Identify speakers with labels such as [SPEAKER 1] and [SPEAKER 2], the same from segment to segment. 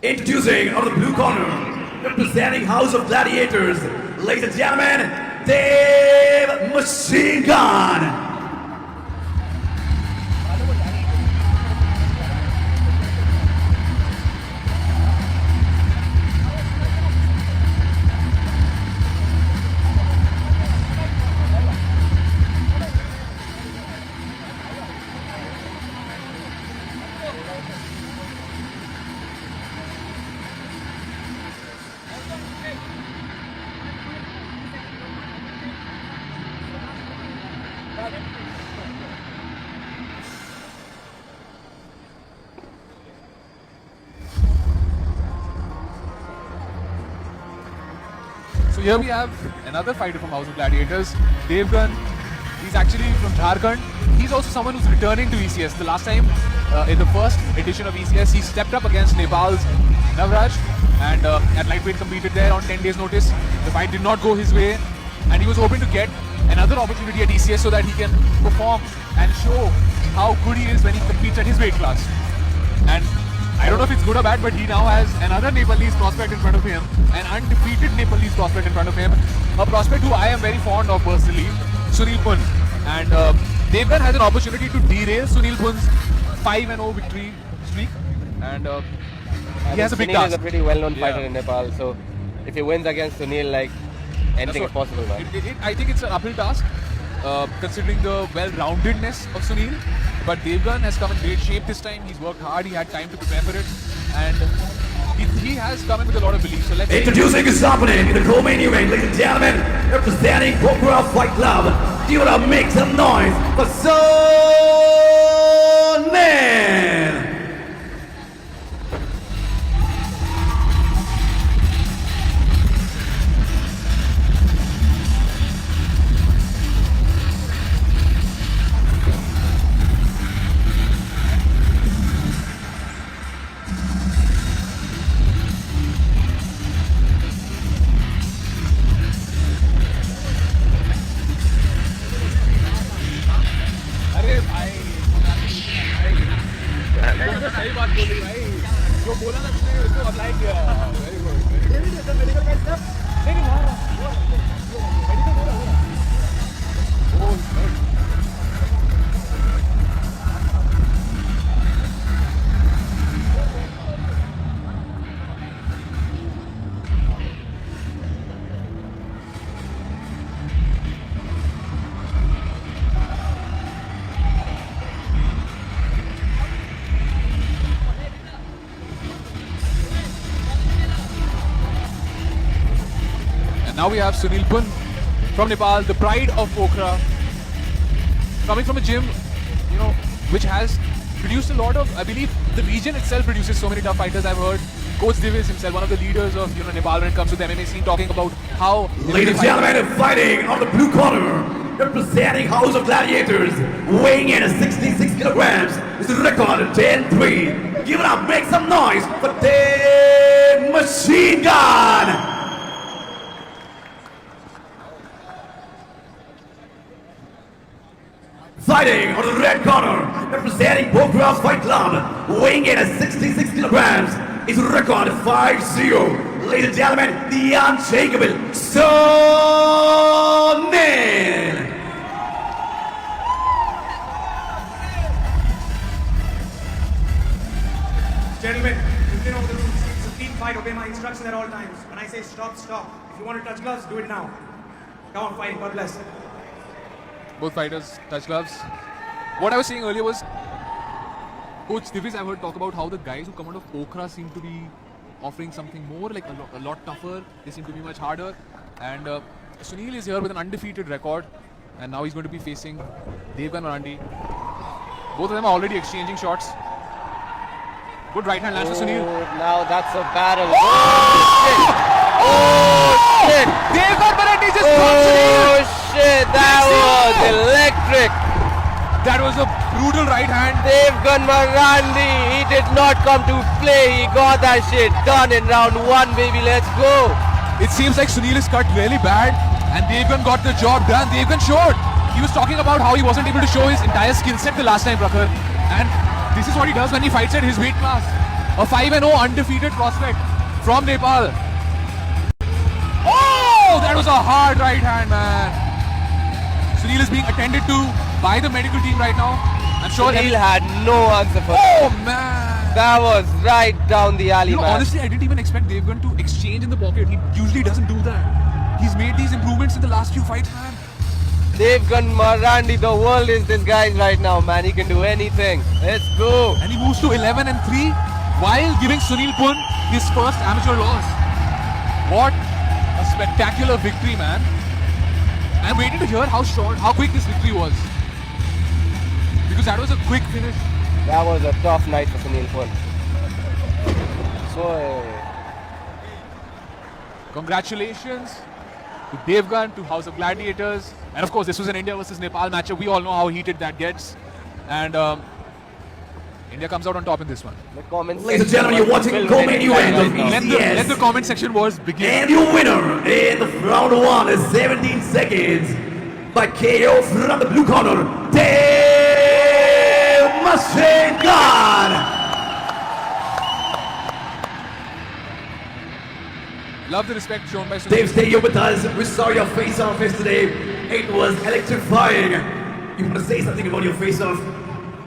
[SPEAKER 1] Introducing out of the blue corner, representing House of Gladiators, ladies and gentlemen, Dave Machine Gun.
[SPEAKER 2] So here we have another fighter from House of Gladiators, Dave Gunn. He's actually from Jharkhand. He's also someone who's returning to ECS. The last time, in the first edition of ECS, he stepped up against Nepal's Navraj and at lightweight competed there on 10 days notice. The fight did not go his way and he was hoping to get another opportunity at ECS so that he can perform and show how good he is when he competes at his weight class. And I don't know if it's good or bad, but he now has another Nepalese prospect in front of him, an undefeated Nepalese prospect in front of him, a prospect who I am very fond of personally, Sunil Pun. And Dave Gunn has an opportunity to derail Sunil Pun's 5-0 victory streak, and he has a big task.
[SPEAKER 3] Sunil is a pretty well-known fighter in Nepal, so if he wins against Sunil, like anything is possible, man.
[SPEAKER 2] I think it's an uphill task, considering the well-roundedness of Sunil. But Dave Gunn has come in great shape this time. He's worked hard. He had time to prepare for it, and he has come in with a lot of belief. So let's
[SPEAKER 1] introducing his opponent in the co-main event, ladies and gentlemen, representing Pokora Fight Club. Do you want to make some noise for Sunil?
[SPEAKER 2] सही बात बोली भाई जो बोला ना तुमने उसको apply किया वेरी गुड मेडिकल का स्टेप नहीं medical Now we have Sunil Pun from Nepal, the pride of Pokhara, coming from a gym, which has produced a lot of, I believe, the region itself produces so many tough fighters. I've heard Coach Divis himself, one of the leaders of Nepal when it comes to the MMA scene, talking about how...
[SPEAKER 1] Ladies and gentlemen, fighting on the blue corner, representing House of Gladiators, weighing in at 66 kilograms, is the record of 10-3. Give it up, make some noise for Dave Machine Gun! Fighting on the red corner, representing Pokora Fight Club, weighing in at 66 kilograms, is record 5-0. Ladies and gentlemen, the unshakable Sunil!
[SPEAKER 4] Gentlemen, you've been over the rules. It's a team fight. Obey my instructions at all times. When I say stop, stop. If you want to touch gloves, do it now. Come on, fighting. God bless.
[SPEAKER 2] Both fighters touch gloves. What I was saying earlier was, Coach Divis, I've heard talk about how the guys who come out of Pokhara seem to be offering something more, like a lot tougher. They seem to be much harder. And Sunil is here with an undefeated record. And now he's going to be facing Dave Gunn or Andy. Both of them are already exchanging shots. Good right hand lands for Sunil.
[SPEAKER 3] Now that's a battle. Oh, shit! Oh, shit!
[SPEAKER 2] Dave Gunn Marandi just
[SPEAKER 3] oh, shit! That was electric!
[SPEAKER 2] That was a brutal right hand.
[SPEAKER 3] Dave Gunn Marandi, he did not come to play. He got that shit done in round one, baby. Let's go!
[SPEAKER 2] It seems like Sunil is cut really bad and Dave Gunn got the job done. Dave Gunn showed. He was talking about how he wasn't able to show his entire skill set the last time, Prakhar. And this is what he does when he fights at his weight class. A 5-0 undefeated prospect from Nepal. Oh, that was a hard right hand, man. Sunil is being attended to by the medical team right now. I'm sure
[SPEAKER 3] Sunil had no answer for
[SPEAKER 2] Oh,
[SPEAKER 3] that.
[SPEAKER 2] man.
[SPEAKER 3] That was right down the alley,
[SPEAKER 2] You know,
[SPEAKER 3] man.
[SPEAKER 2] honestly, I didn't even expect Devgan to exchange in the pocket. He usually doesn't do that. He's made these improvements in the last few fights, man.
[SPEAKER 3] Devgan Marandi, the world is this guy's right now, man. He can do anything. Let's go.
[SPEAKER 2] And he moves to 11-3 while giving Sunil Pun his first amateur loss. What a spectacular victory, man. I'm waiting to hear how quick this victory was. Because that was a quick finish.
[SPEAKER 3] That was a tough night for Sunil Pun. So,
[SPEAKER 2] Congratulations to Devgan, to House of Gladiators. And of course, this was an India versus Nepal matchup. We all know how heated that gets. And India comes out on top in this one.
[SPEAKER 3] the comments.
[SPEAKER 1] Ladies and gentlemen, you're watching the co-main event of
[SPEAKER 2] Let the
[SPEAKER 1] ECS.
[SPEAKER 2] comment section wars begin.
[SPEAKER 1] And your winner in the round 1 is 17 seconds by KO from the blue corner, Dave Machine Gun.
[SPEAKER 2] Love the respect shown by Sunil.
[SPEAKER 1] Dave, stay here with us. We saw your face-off yesterday. It was electrifying. You want to say something about your face-off?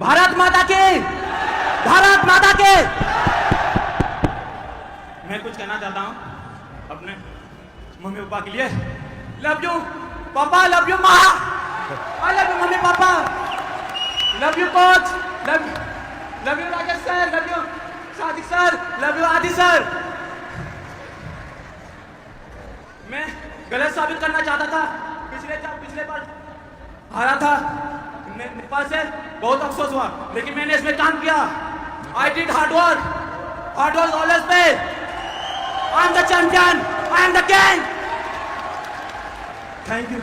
[SPEAKER 5] Bharat माता के भारत माता के
[SPEAKER 4] मैं कुछ कहना चाहता हूँ अपने मम्मी पापा के लिए लव यू पापा लव यू माँ I love you mummy papa love you coach love you Rajesh sir love you Sadiq sir love you आदि सर मैं गलत साबित करना चाहता था पिछले बार हारा था नेपाल से बहुत अफसोस हुआ लेकिन मैंने इसमें काम किया I did hard work always पे I am the champion I am the king thank you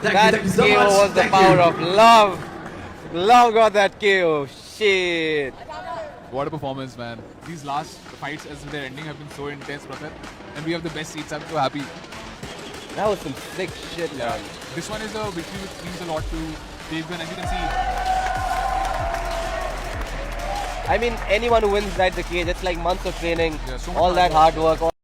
[SPEAKER 3] That
[SPEAKER 1] Thank you so
[SPEAKER 3] KO
[SPEAKER 1] much.
[SPEAKER 3] was the
[SPEAKER 1] Thank
[SPEAKER 3] power
[SPEAKER 1] you.
[SPEAKER 3] of love. Love got that KO. Shit.
[SPEAKER 2] What a performance, man. These last fights as they're ending have been so intense, brother. And we have the best seats. I'm so happy.
[SPEAKER 3] That was some sick shit, man.
[SPEAKER 2] This one is a victory which means a lot to Devgan. As you can see,
[SPEAKER 3] I mean, anyone who wins inside the cage, it's like months of training,
[SPEAKER 2] Yeah, so much
[SPEAKER 3] all
[SPEAKER 2] hard
[SPEAKER 3] that
[SPEAKER 2] work.
[SPEAKER 3] hard work.